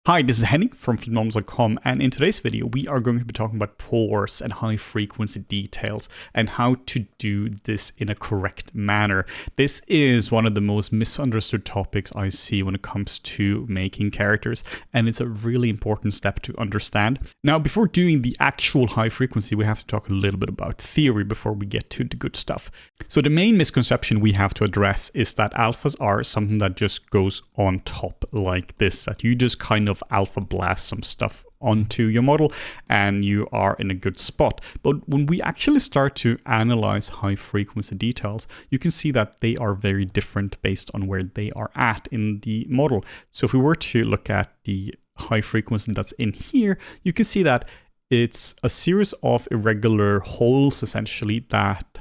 Hi, this is Henning from FlippedNormals.com, and in today's video we are going to be talking about pores and high frequency details and how to do this in a correct manner. This is one of the most misunderstood topics I see when it comes to making characters, and it's a really important step to understand. Now, before doing the actual high frequency, we have to talk a little bit about theory before we get to the good stuff. So the main misconception we have to address is that alphas are something that just goes on top like this, that you just kind of alpha blast some stuff onto your model and you are in a good spot. But when we actually start to analyze high frequency details, you can see that they are very different based on where they are at in the model. So if we were to look at the high frequency that's in here, you can see that it's a series of irregular holes essentially that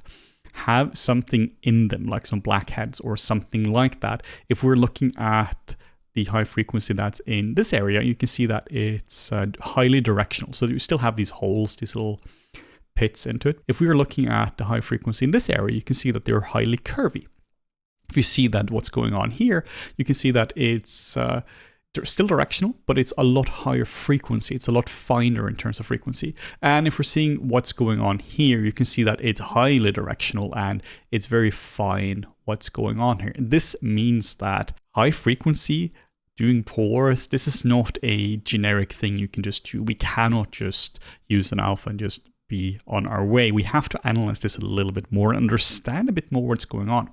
have something in them, like some blackheads or something like that. If we're looking at the high frequency that's in this area, you can see that it's highly directional. So you still have these holes, these little pits into it. If we are looking at the high frequency in this area, you can see that they're highly curvy. If you see that what's going on here, you can see that it's still directional, but it's a lot higher frequency. It's a lot finer in terms of frequency. And if we're seeing what's going on here, you can see that it's highly directional and it's very fine what's going on here. And this means that high frequency doing pores, this is not a generic thing you can just do. We cannot just use an alpha and just be on our way. We have to analyze this a little bit more and understand a bit more what's going on.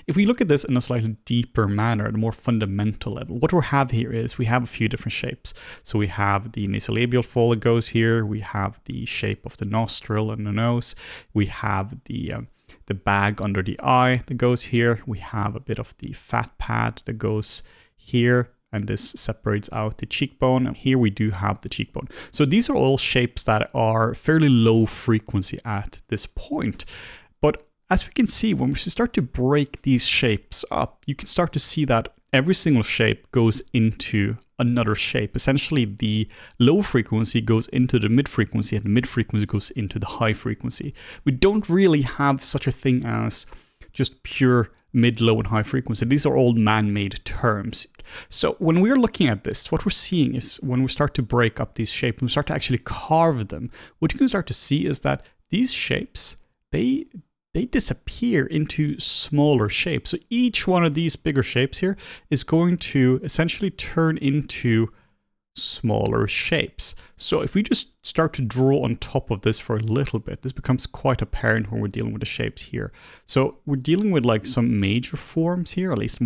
If we look at this in a slightly deeper manner, at a more fundamental level, what we have here is we have a few different shapes. So we have the nasolabial fold that goes here. We have the shape of the nostril and the nose. We have the bag under the eye that goes here. We have a bit of the fat pad that goes here, and this separates out the cheekbone. And here we do have the cheekbone. So these are all shapes that are fairly low frequency at this point. But as we can see, when we start to break these shapes up, you can start to see that every single shape goes into another shape. Essentially, the low frequency goes into the mid frequency and the mid frequency goes into the high frequency. We don't really have such a thing as just pure mid, low, and high frequency. These are all man-made terms. So when we're looking at this, what we're seeing is when we start to break up these shapes, we start to actually carve them, what you can start to see is that these shapes, they disappear into smaller shapes. So each one of these bigger shapes here is going to essentially turn into smaller shapes. So if we just start to draw on top of this for a little bit, this becomes quite apparent when we're dealing with the shapes here. So we're dealing with like some major forms here, at least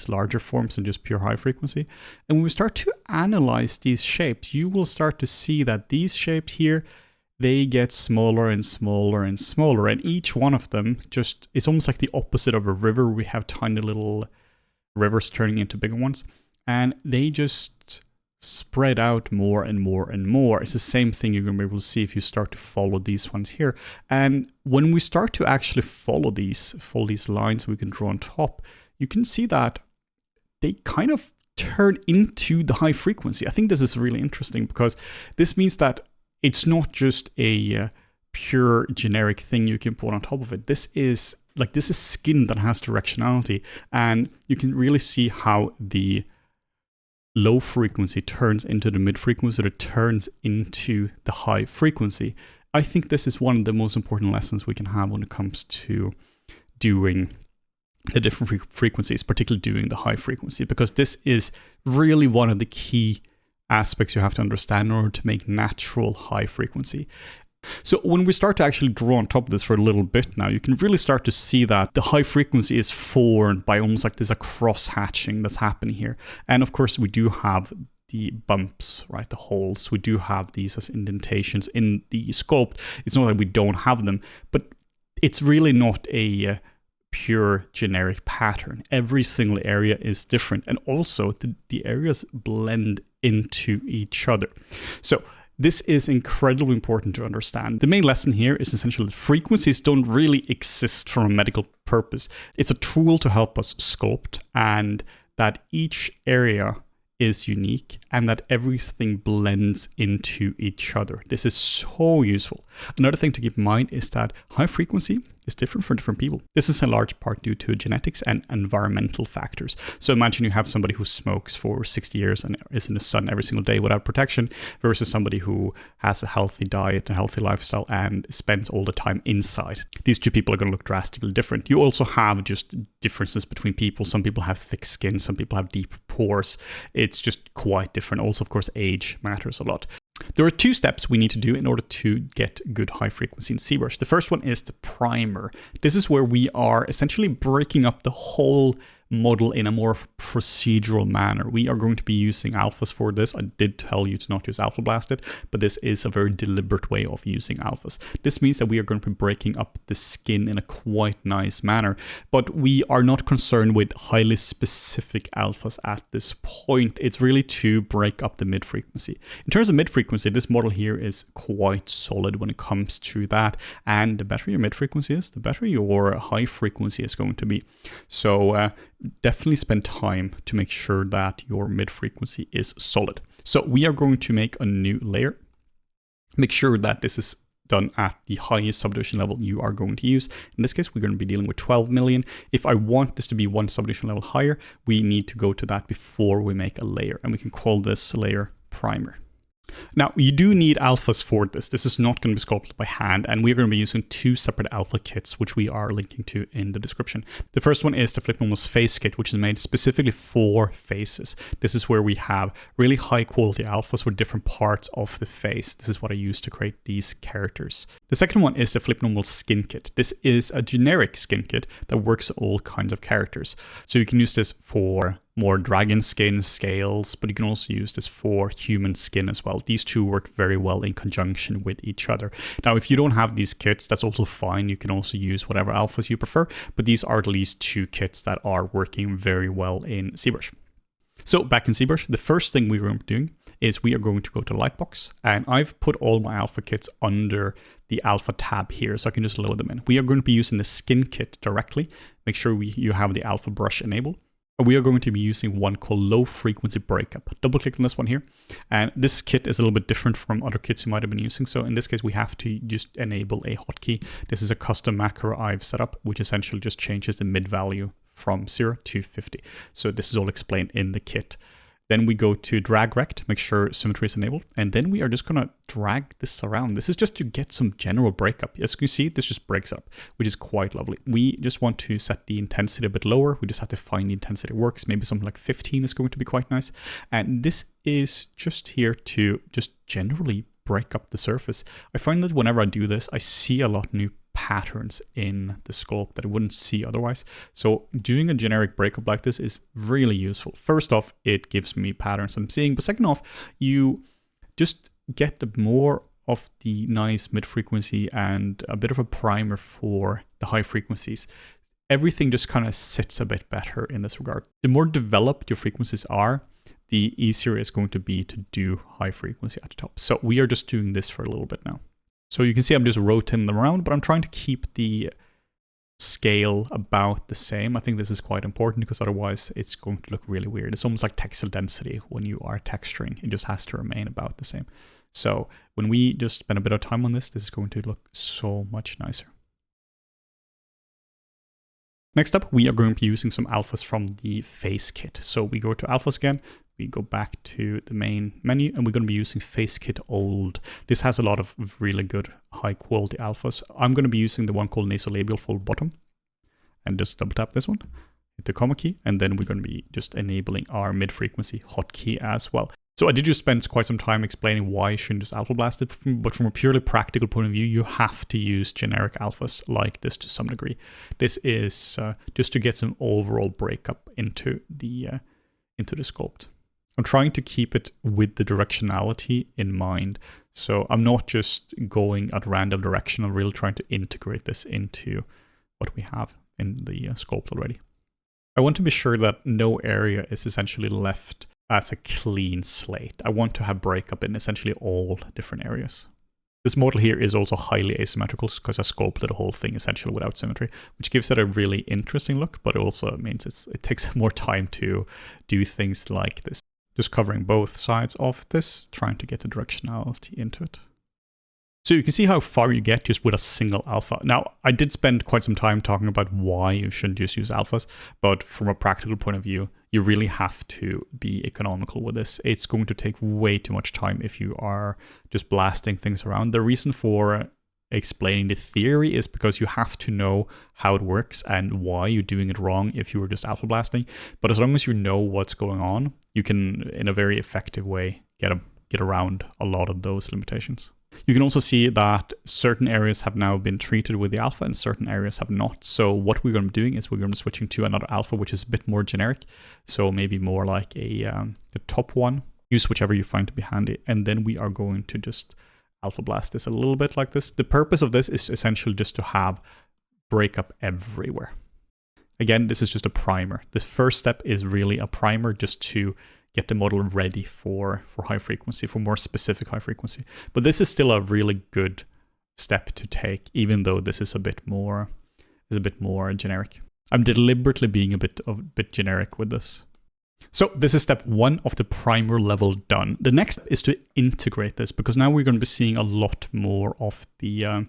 larger forms than just pure high frequency. And when we start to analyze these shapes, you will start to see that these shapes here, they get smaller and smaller and smaller. And each one of them it's almost like the opposite of a river. We have tiny little rivers turning into bigger ones. And they just spread out more and more and more. It's the same thing you're going to be able to see if you start to follow these ones here. And when we start to actually follow these lines we can draw on top, you can see that they kind of turn into the high frequency. I think this is really interesting because this means that it's not just a pure generic thing you can put on top of it. This is skin that has directionality, and you can really see how the low frequency turns into the mid frequency, that turns into the high frequency. I think this is one of the most important lessons we can have when it comes to doing the different frequencies, particularly doing the high frequency, because this is really one of the key aspects you have to understand in order to make natural high frequency. So when we start to actually draw on top of this for a little bit now, you can really start to see that the high frequency is formed by almost like there's a cross-hatching that's happening here. And of course, we do have the bumps, right? The holes. We do have these as indentations in the sculpt. It's not that we don't have them, but it's really not a pure generic pattern. Every single area is different. And also the areas blend into each other. So this is incredibly important to understand. The main lesson here is essentially that frequencies don't really exist for a medical purpose. It's a tool to help us sculpt, and that each area is unique and that everything blends into each other. This is so useful. Another thing to keep in mind is that high frequency is different for different people. This is in large part due to genetics and environmental factors. So imagine you have somebody who smokes for 60 years and is in the sun every single day without protection versus somebody who has a healthy diet, a healthy lifestyle, and spends all the time inside. These two people are going to look drastically different. You also have just differences between people. Some people have thick skin, some people have deep pores. It's just quite different. Also, of course, age matters a lot. There are two steps we need to do in order to get good high frequency in ZBrush. The first one is the primer. This is where we are essentially breaking up the whole model in a more procedural manner. We are going to be using alphas for this. I did tell you to not use alpha blasted, but this is a very deliberate way of using alphas. This means that we are going to be breaking up the skin in a quite nice manner, but we are not concerned with highly specific alphas at this point. It's really to break up the mid frequency. In terms of mid frequency, this model here is quite solid when it comes to that, and the better your mid frequency is, the better your high frequency is going to be. So definitely spend time to make sure that your mid frequency is solid. So we are going to make a new layer. Make sure that this is done at the highest subdivision level you are going to use. In this case, we're going to be dealing with 12 million. If I want this to be one subdivision level higher, we need to go to that before we make a layer, and we can call this layer primer. Now, you do need alphas for this. This is not going to be sculpted by hand, and we're going to be using two separate alpha kits, which we are linking to in the description. The first one is the FlippedNormals Face Kit, which is made specifically for faces. This is where we have really high quality alphas for different parts of the face. This is what I use to create these characters. The second one is the FlippedNormals Skin Kit. This is a generic skin kit that works on all kinds of characters. So you can use this for more dragon skin, scales, but you can also use this for human skin as well. These two work very well in conjunction with each other. Now, if you don't have these kits, that's also fine. You can also use whatever alphas you prefer, but these are at least two kits that are working very well in ZBrush. So back in ZBrush, the first thing we're going to be doing is we are going to go to Lightbox, and I've put all my alpha kits under the alpha tab here, so I can just load them in. We are going to be using the skin kit directly. Make sure you have the alpha brush enabled. We are going to be using one called low frequency breakup. Double click on this one here. And this kit is a little bit different from other kits you might have been using. So in this case, we have to just enable a hotkey. This is a custom macro I've set up, which essentially just changes the mid value from 0 to 50. So this is all explained in the kit. Then we go to drag rect, make sure symmetry is enabled. And then we are just going to drag this around. This is just to get some general breakup. As you can see, this just breaks up, which is quite lovely. We just want to set the intensity a bit lower. We just have to find the intensity that works. Maybe something like 15 is going to be quite nice. And this is just here to just generally break up the surface. I find that whenever I do this, I see a lot of new patterns in the sculpt that I wouldn't see otherwise. So doing a generic breakup like this is really useful. First off, it gives me patterns I'm seeing, but second off, you just get more of the nice mid frequency and a bit of a primer for the high frequencies. Everything just kind of sits a bit better in this regard. The more developed your frequencies are, the easier it's going to be to do high frequency at the top. So we are just doing this for a little bit now. So you can see I'm just rotating them around, but I'm trying to keep the scale about the same. I think this is quite important because otherwise it's going to look really weird. It's almost like textile density when you are texturing. It just has to remain about the same. So when we just spend a bit of time on this, this is going to look so much nicer. Next up, we are going to be using some alphas from the Face Kit. So we go to alphas again, we go back to the main menu, and we're going to be using Face Kit Old. This has a lot of really good high quality alphas. I'm going to be using the one called Nasolabial Fold Bottom, and just double tap this one, hit the comma key, and then we're going to be just enabling our mid frequency hotkey as well. So I did just spend quite some time explaining why you shouldn't just alpha blast it, but from a purely practical point of view, you have to use generic alphas like this to some degree. This is just to get some overall breakup into the sculpt. I'm trying to keep it with the directionality in mind. So I'm not just going at random direction. I'm really trying to integrate this into what we have in the sculpt already. I want to be sure that no area is essentially left as a clean slate. I want to have breakup in essentially all different areas. This model here is also highly asymmetrical because I sculpted the whole thing essentially without symmetry, which gives it a really interesting look, but it also means it takes more time to do things like this. just covering both sides of this, trying to get the directionality into it. So you can see how far you get just with a single alpha. Now, I did spend quite some time talking about why you shouldn't just use alphas, but from a practical point of view, you really have to be economical with this. It's going to take way too much time if you are just blasting things around. The reason for explaining the theory is because you have to know how it works and why you're doing it wrong if you were just alpha blasting. But as long as you know what's going on, you can, in a very effective way, get around a lot of those limitations. You can also see that certain areas have now been treated with the alpha and certain areas have not. So what we're going to be doing is we're going to be switching to another alpha, which is a bit more generic. So maybe more like the top one. Use whichever you find to be handy. And then we are going to just alpha blast this a little bit like this. The purpose of this is essentially just to have breakup everywhere. Again, this is just a primer. The first step is really a primer just to get the model ready for high frequency, for more specific high frequency. But this is still a really good step to take, even though this is a bit more generic. I'm deliberately being a bit generic with this. So this is step one of the primer level done. The next is to integrate this, because now we're going to be seeing a lot more of the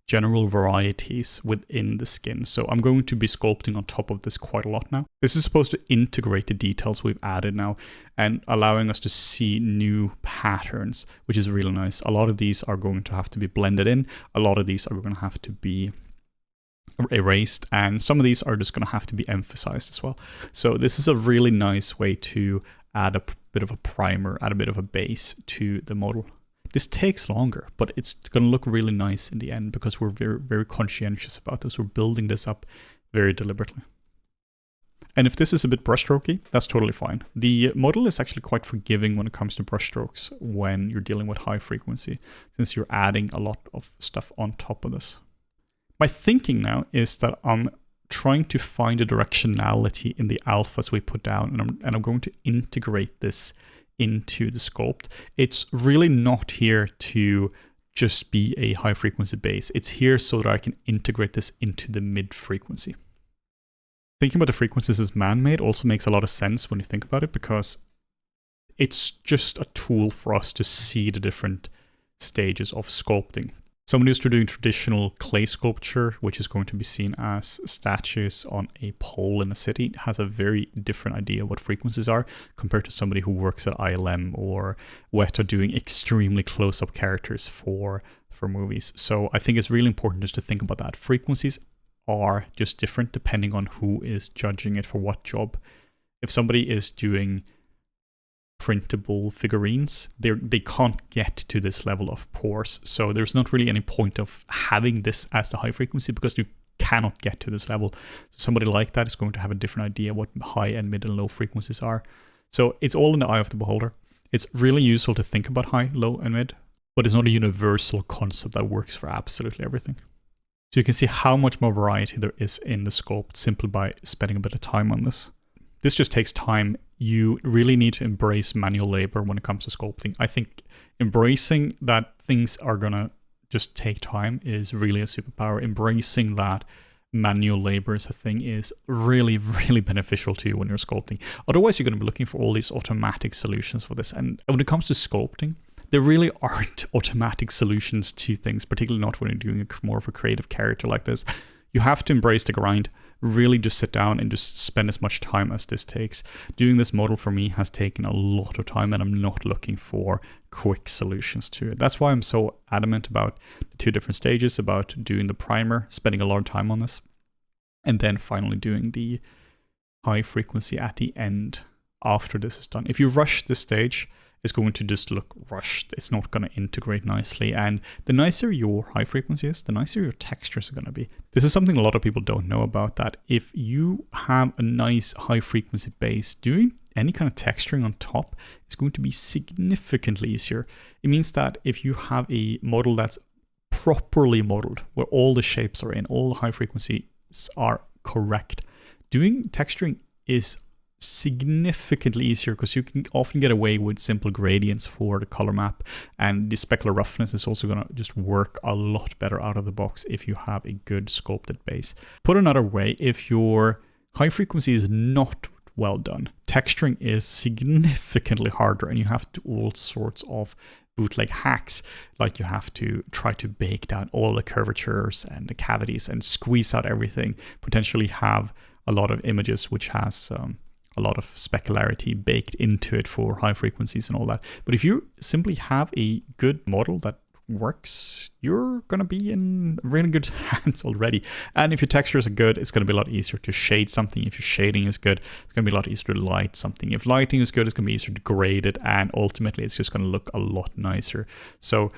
general varieties within the skin. So I'm going to be sculpting on top of this quite a lot now. This is supposed to integrate the details we've added now and allowing us to see new patterns, which is really nice. A lot of these are going to have to be blended in. A lot of these are going to have to be erased, and some of these are just going to have to be emphasized as well. So this is a really nice way to add a bit of a primer, add a bit of a base to the model. This takes longer, but it's going to look really nice in the end because we're very, very conscientious about this. We're building this up very deliberately. And if this is a bit brushstrokey, that's totally fine. The model is actually quite forgiving when it comes to brushstrokes when you're dealing with high frequency, since you're adding a lot of stuff on top of this. My thinking now is that I'm trying to find a directionality in the alphas we put down, and I'm going to integrate this into the sculpt. It's really not here to just be a high frequency base. It's here so that I can integrate this into the mid frequency. Thinking about the frequencies as man-made also makes a lot of sense when you think about it, because it's just a tool for us to see the different stages of sculpting. Someone who's doing traditional clay sculpture, which is going to be seen as statues on a pole in a city, has a very different idea of what frequencies are compared to somebody who works at ILM or Weta doing extremely close-up characters for movies. So I think it's really important just to think about that. Frequencies are just different depending on who is judging it for what job. If somebody is doing printable figurines, they can't get to this level of pores. So there's not really any point of having this as the high frequency because you cannot get to this level. So somebody like that is going to have a different idea what high and mid and low frequencies are. So it's all in the eye of the beholder. It's really useful to think about high, low, and mid, but it's not a universal concept that works for absolutely everything. So you can see how much more variety there is in the sculpt simply by spending a bit of time on this. This just takes time. You really need to embrace manual labor when it comes to sculpting. I think embracing that things are gonna just take time is really a superpower. Embracing that manual labor as a thing is really, really beneficial to you when you're sculpting. Otherwise, you're gonna be looking for all these automatic solutions for this. And when it comes to sculpting, there really aren't automatic solutions to things, particularly not when you're doing more of a creative character like this. You have to embrace the grind, really just sit down and just spend as much time as this takes. Doing this model for me has taken a lot of time, and I'm not looking for quick solutions to it. That's why I'm so adamant about the two different stages, about doing the primer, spending a lot of time on this, and then finally doing the high frequency at the end after this is done. If you rush this stage, it's going to just look rushed. It's not going to integrate nicely. And the nicer your high frequency is, the nicer your textures are going to be. This is something a lot of people don't know about, that if you have a nice high frequency base, doing any kind of texturing on top is going to be significantly easier. It means that if you have a model that's properly modeled, where all the shapes are in, all the high frequencies are correct, doing texturing is significantly easier because you can often get away with simple gradients for the color map, and the specular roughness is also going to just work a lot better out of the box if you have a good sculpted base. Put another way, if your high frequency is not well done. Texturing is significantly harder, and you have to do all sorts of bootleg hacks, like you have to try to bake down all the curvatures and the cavities and squeeze out everything, potentially have a lot of images which has a lot of specularity baked into it for high frequencies and all that. But if you simply have a good model that works, you're gonna be in really good hands already. And if your textures are good, it's gonna be a lot easier to shade something. If your shading is good, it's gonna be a lot easier to light something. If lighting is good, it's gonna be easier to grade it, and ultimately it's just gonna look a lot nicer. So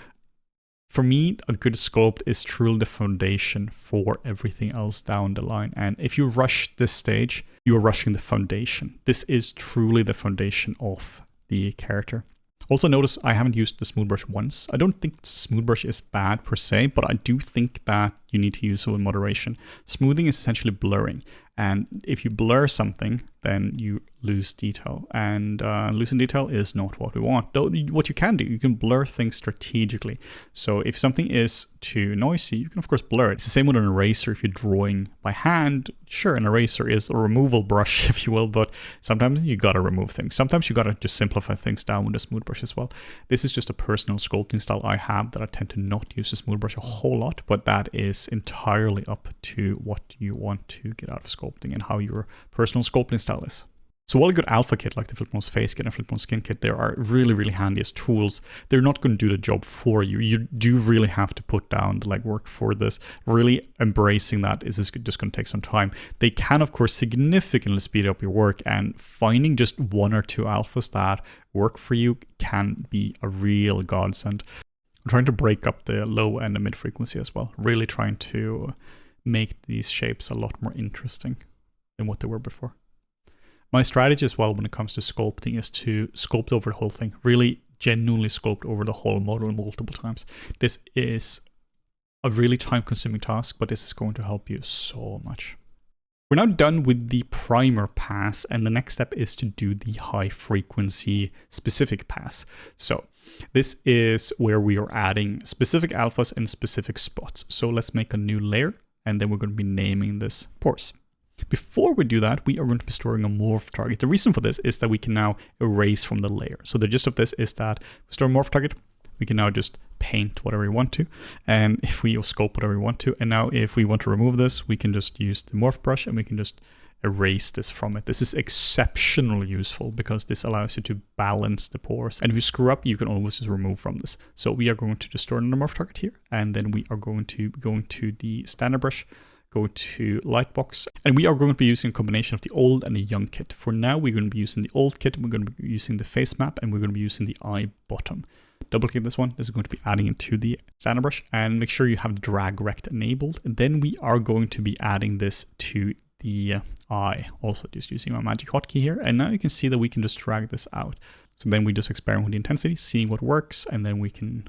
for me, a good sculpt is truly the foundation for everything else down the line. And if you rush this stage, you're rushing the foundation. This is truly the foundation of the character. Also notice I haven't used the smooth brush once. I don't think smooth brush is bad per se, but I do think that you need to use it with moderation. Smoothing is essentially blurring. And if you blur something, then you lose detail. And losing detail is not what we want. Though what you can do, you can blur things strategically. So if something is too noisy, you can of course blur it. It's the same with an eraser. If you're drawing by hand, sure, an eraser is a removal brush, if you will, but sometimes you gotta remove things. Sometimes you gotta just simplify things down with a smooth brush as well. This is just a personal sculpting style I have that I tend to not use a smooth brush a whole lot, but that is entirely up to what you want to get out of sculpting and how your personal sculpting style is. So while a good alpha kit like the FlippedNormals Face Kit and FlippedNormals Skin Kit, they are really, really handy as tools, they're not going to do the job for you. You do really have to put down the legwork for this. Really embracing that is just going to take some time. They can, of course, significantly speed up your work, and finding just one or two alphas that work for you can be a real godsend. I'm trying to break up the low and the mid frequency as well. Really trying to make these shapes a lot more interesting than what they were before. My strategy as well when it comes to sculpting is to sculpt over the whole thing. Really genuinely sculpt over the whole model multiple times. This is a really time-consuming task, but this is going to help you so much. We're now done with the primer pass, and the next step is to do the high frequency specific pass. So this is where we are adding specific alphas and specific spots. So let's make a new layer, and then we're going to be naming this pores. Before we do that, we are going to be storing a morph target. The reason for this is that we can now erase from the layer. So the gist of this is that we store a morph target, we can now just paint whatever we want to, and if we sculpt whatever we want to, and now if we want to remove this, we can just use the morph brush and we can just erase this from it. This is exceptionally useful because this allows you to balance the pores, and if you screw up, you can always just remove from this. So we are going to just store another morph target here, and then we are going to go into the standard brush, go to Lightbox, and we are going to be using a combination of the old and the young kit. For now, we're going to be using the old kit, we're going to be using the face map, and we're going to be using the eye bottom. Double click this one. This is going to be adding it to the standard brush, and make sure you have the drag rect enabled. And then we are going to be adding this to the eye, also just using my magic hotkey here. And now you can see that we can just drag this out. So then we just experiment with the intensity, seeing what works, and then we can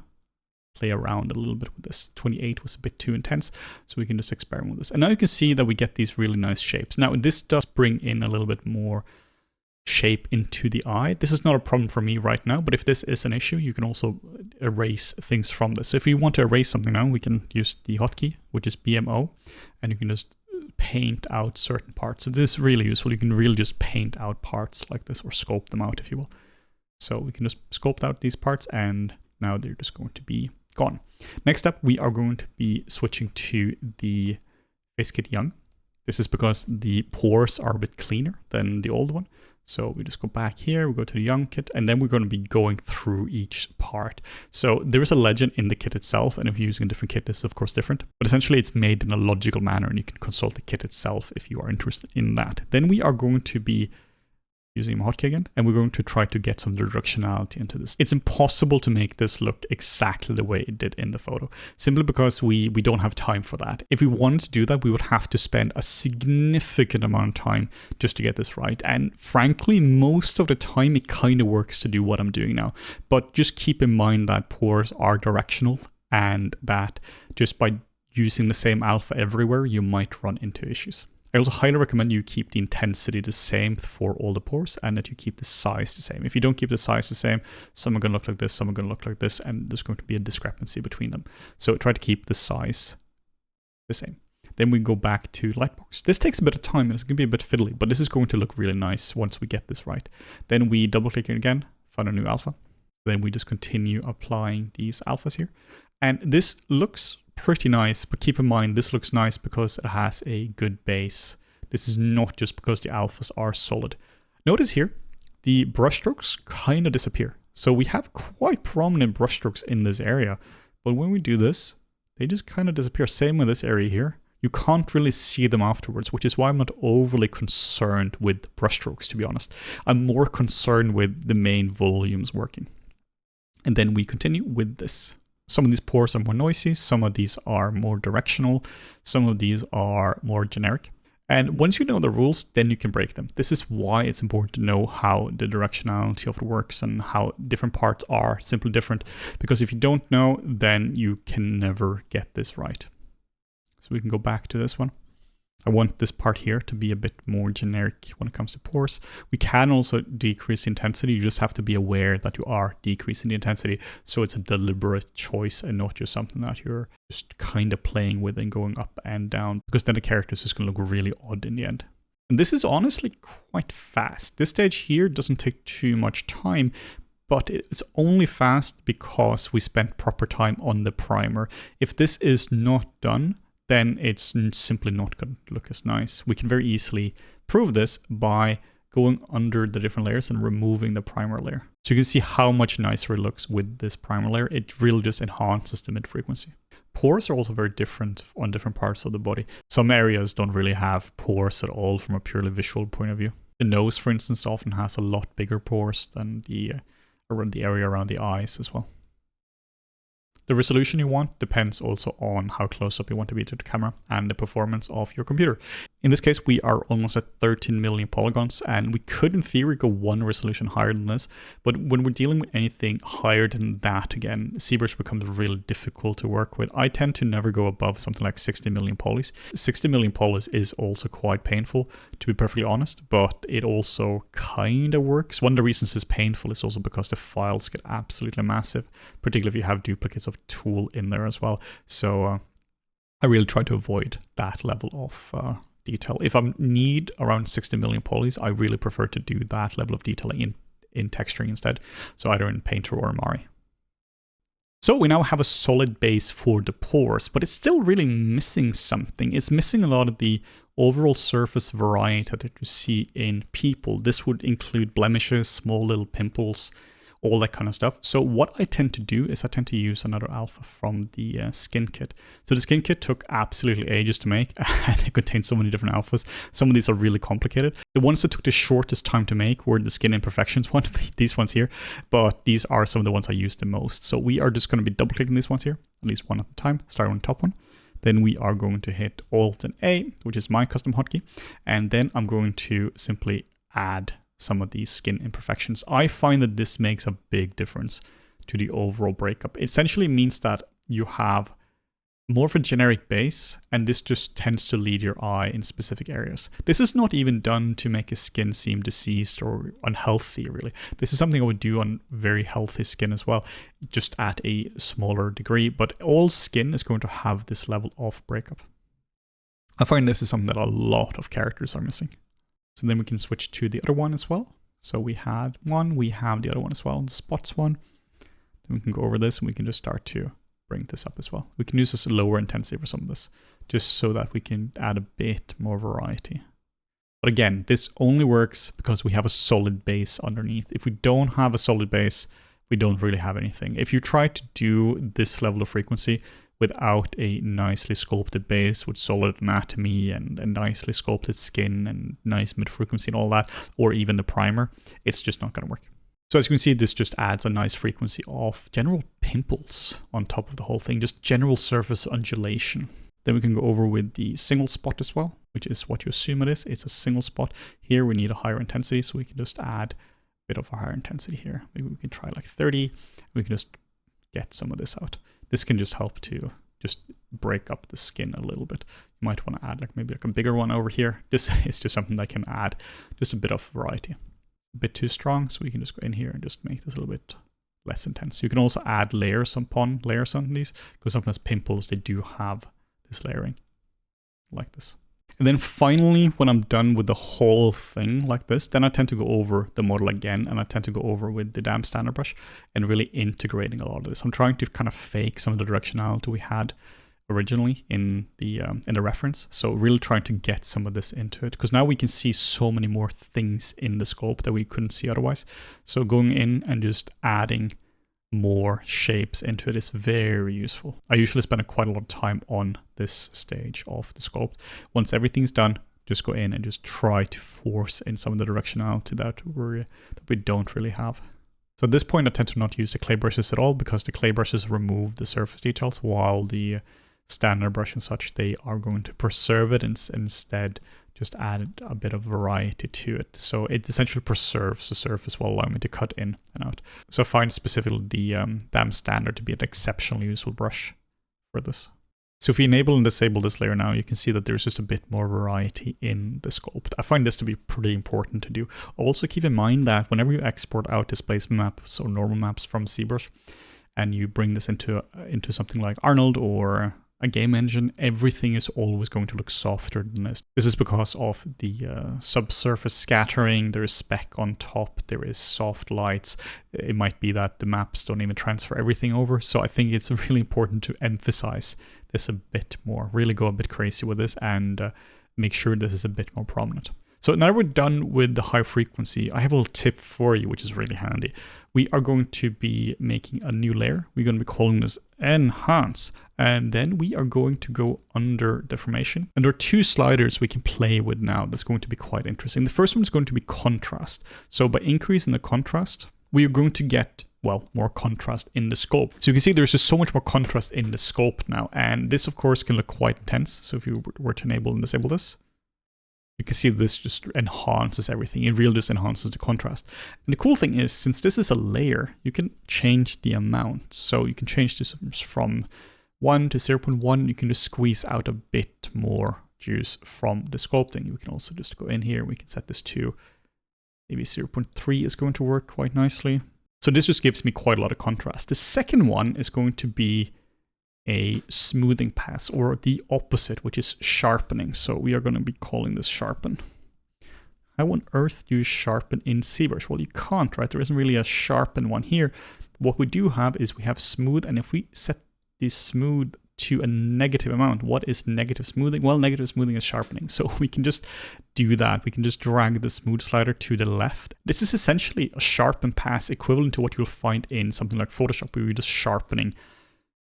play around a little bit with this. 28 was a bit too intense, so we can just experiment with this. And now you can see that we get these really nice shapes. Now this does bring in a little bit more shape into the eye. This is not a problem for me right now, but if this is an issue, you can also erase things from this. So if you want to erase something now, we can use the hotkey, which is BMO, and you can just paint out certain parts. So this is really useful. You can really just paint out parts like this, or sculpt them out, if you will. So we can just sculpt out these parts, and now they're just going to be gone. Next up, we are going to be switching to the Face Kit Young. This is because the pores are a bit cleaner than the old one. So we just go back here, we go to the Young kit, and then we're going to be going through each part. So there is a legend in the kit itself, and if you're using a different kit, this is of course different. But essentially it's made in a logical manner, and you can consult the kit itself if you are interested in that. Then we are going to be using my hotkey again, and we're going to try to get some directionality into this. It's impossible to make this look exactly the way it did in the photo, simply because we don't have time for that. If we wanted to do that, we would have to spend a significant amount of time just to get this right. And frankly, most of the time it kind of works to do what I'm doing now. But just keep in mind that pores are directional, and that just by using the same alpha everywhere, you might run into issues. I also highly recommend you keep the intensity the same for all the pores, and that you keep the size the same. If you don't keep the size the same, some are going to look like this, some are going to look like this, and there's going to be a discrepancy between them. So try to keep the size the same. Then we go back to Lightbox. This takes a bit of time and it's going to be a bit fiddly, but this is going to look really nice once we get this right. Then we double click it again, find a new alpha. Then we just continue applying these alphas here. And this looks pretty nice, but keep in mind this looks nice because it has a good base. This is not just because the alphas are solid. Notice here, the brush strokes kind of disappear. So we have quite prominent brush strokes in this area, but when we do this, they just kind of disappear. Same with this area here. You can't really see them afterwards, which is why I'm not overly concerned with brush strokes, to be honest. I'm more concerned with the main volumes working. And then we continue with this. Some of these pores are more noisy, some of these are more directional, some of these are more generic. And once you know the rules, then you can break them. This is why it's important to know how the directionality of it works and how different parts are simply different. Because if you don't know, then you can never get this right. So we can go back to this one. I want this part here to be a bit more generic when it comes to pores. We can also decrease the intensity. You just have to be aware that you are decreasing the intensity. So it's a deliberate choice and not just something that you're just kind of playing with and going up and down, because then the character is just going to look really odd in the end. And this is honestly quite fast. This stage here doesn't take too much time, but it's only fast because we spent proper time on the primer. If this is not done, then it's simply not going to look as nice. We can very easily prove this by going under the different layers and removing the primer layer. So you can see how much nicer it looks with this primer layer. It really just enhances the mid-frequency. Pores are also very different on different parts of the body. Some areas don't really have pores at all from a purely visual point of view. The nose, for instance, often has a lot bigger pores than the area around the eyes as well. The resolution you want depends also on how close up you want to be to the camera and the performance of your computer. In this case, we are almost at 13 million polygons, and we could in theory go one resolution higher than this, but when we're dealing with anything higher than that, again, ZBrush becomes really difficult to work with. I tend to never go above something like 60 million polys. 60 million polys is also quite painful, to be perfectly honest, but it also kind of works. One of the reasons it's painful is also because the files get absolutely massive, particularly if you have duplicates of tool in there as well. So I really try to avoid that level of detail. If I need around 60 million polys, I really prefer to do that level of detailing in texturing instead. So either in Painter or Mari. So we now have a solid base for the pores, but it's still really missing something. It's missing a lot of the overall surface variety that you see in people. This would include blemishes, small little pimples, all that kind of stuff. So what I tend to do is I tend to use another alpha from the Skin Kit. So the Skin Kit took absolutely ages to make, and it contains so many different alphas. Some of these are really complicated. The ones that took the shortest time to make were the Skin Imperfections one, these ones here, but these are some of the ones I use the most. So we are just going to be double clicking these ones here, at least one at a time, starting on the top one. Then we are going to hit Alt and A, which is my custom hotkey, and then I'm going to simply add some of these skin imperfections. I find that this makes a big difference to the overall breakup. It essentially means that you have more of a generic base, and this just tends to lead your eye in specific areas. This is not even done to make a skin seem diseased or unhealthy, really. This is something I would do on very healthy skin as well, just at a smaller degree, but all skin is going to have this level of breakup. I find this is something that a lot of characters are missing. So then we can switch to the other one as well. So we had one, we have the other one as well, the spots one. Then we can go over this and we can just start to bring this up as well. We can use this lower intensity for some of this, just so that we can add a bit more variety. But again, this only works because we have a solid base underneath. If we don't have a solid base, we don't really have anything. If you try to do this level of frequency without a nicely sculpted base with solid anatomy and a nicely sculpted skin and nice mid-frequency and all that, or even the primer, it's just not going to work. So as you can see, this just adds a nice frequency of general pimples on top of the whole thing, just general surface undulation. Then we can go over with the single spot as well, which is what you assume it is. It's a single spot. Here we need a higher intensity, so we can just add a bit of a higher intensity here. Maybe we can try like 30. We can just get some of this out. This can just help to just break up the skin a little bit. You might want to add like maybe like a bigger one over here. This is just something that can add just a bit of variety. A bit too strong, so we can just go in here and just make this a little bit less intense. You can also add layers upon layers on these, because sometimes pimples, they do have this layering. like this. And then finally, when I'm done with the whole thing like this, then I tend to go over the model again, and I tend to go over with the damp standard brush and really integrating a lot of this. I'm trying to kind of fake some of the directionality we had originally in the reference. So really trying to get some of this into it, because now we can see so many more things in the sculpt that we couldn't see otherwise. So going in and just adding more shapes into it is very useful. I usually spend quite a lot of time on this stage of the sculpt. Once everything's done, just go in and just try to force in some of the directionality that we don't really have. So at this point, I tend to not use the clay brushes at all, because the clay brushes remove the surface details, while the standard brush and such, they are going to preserve it and instead just add a bit of variety to it. So it essentially preserves the surface while allowing me to cut in and out. So I find specifically the damp standard to be an exceptionally useful brush for this. So if we enable and disable this layer now, you can see that there's just a bit more variety in the sculpt. I find this to be pretty important to do. Also keep in mind that whenever you export out displacement maps or normal maps from ZBrush, and you bring this into something like Arnold or a game engine, everything is always going to look softer than this. This is because of the subsurface scattering. There is speck on top, there is soft lights. It might be that the maps don't even transfer everything over. So I think it's really important to emphasize this a bit more, really go a bit crazy with this and make sure this is a bit more prominent. So now we're done with the high frequency, I have a little tip for you, which is really handy. We are going to be making a new layer. We're going to be calling this Enhance. And then we are going to go under deformation. And there are two sliders we can play with now that's going to be quite interesting. The first one is going to be contrast. So by increasing the contrast, we are going to get, well, more contrast in the sculpt. So you can see there's just so much more contrast in the sculpt now. And this, of course, can look quite intense. So if you were to enable and disable this, you can see this just enhances everything. It really just enhances the contrast. And the cool thing is, since this is a layer, you can change the amount. So you can change this from 1 to 0.1. You can just squeeze out a bit more juice from the sculpting. You can also just go in here. We can set this to maybe 0.3 is going to work quite nicely. So this just gives me quite a lot of contrast. The second one is going to be a smoothing pass, or the opposite, which is sharpening. So we are going to be calling this sharpen. How on earth do you sharpen in ZBrush? Well, you can't, right? There isn't really a sharpen one here. What we do have is we have smooth, and if we set this smooth to a negative amount, what is negative smoothing? Well, negative smoothing is sharpening. So we can just do that. We can just drag the smooth slider to the left. This is essentially a sharpen pass equivalent to what you'll find in something like Photoshop, where you're just sharpening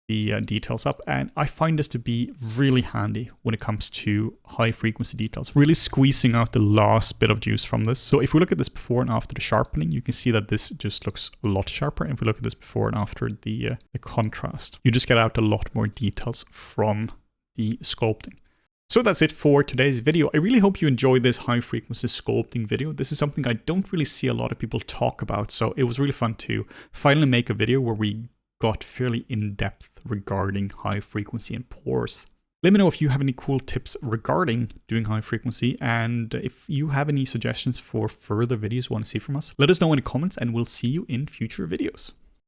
the details up. And I find this to be really handy when it comes to high frequency details, really squeezing out the last bit of juice from this. So if we look at this before and after the sharpening, you can see that this just looks a lot sharper. And if we look at this before and after the contrast, you just get out a lot more details from the sculpting. So that's it for today's video. I really hope you enjoyed this high frequency sculpting video. This is something I don't really see a lot of people talk about. So it was really fun to finally make a video where we got fairly in-depth regarding high frequency and pores. Let me know if you have any cool tips regarding doing high frequency, and if you have any suggestions for further videos you want to see from us, let us know in the comments and we'll see you in future videos.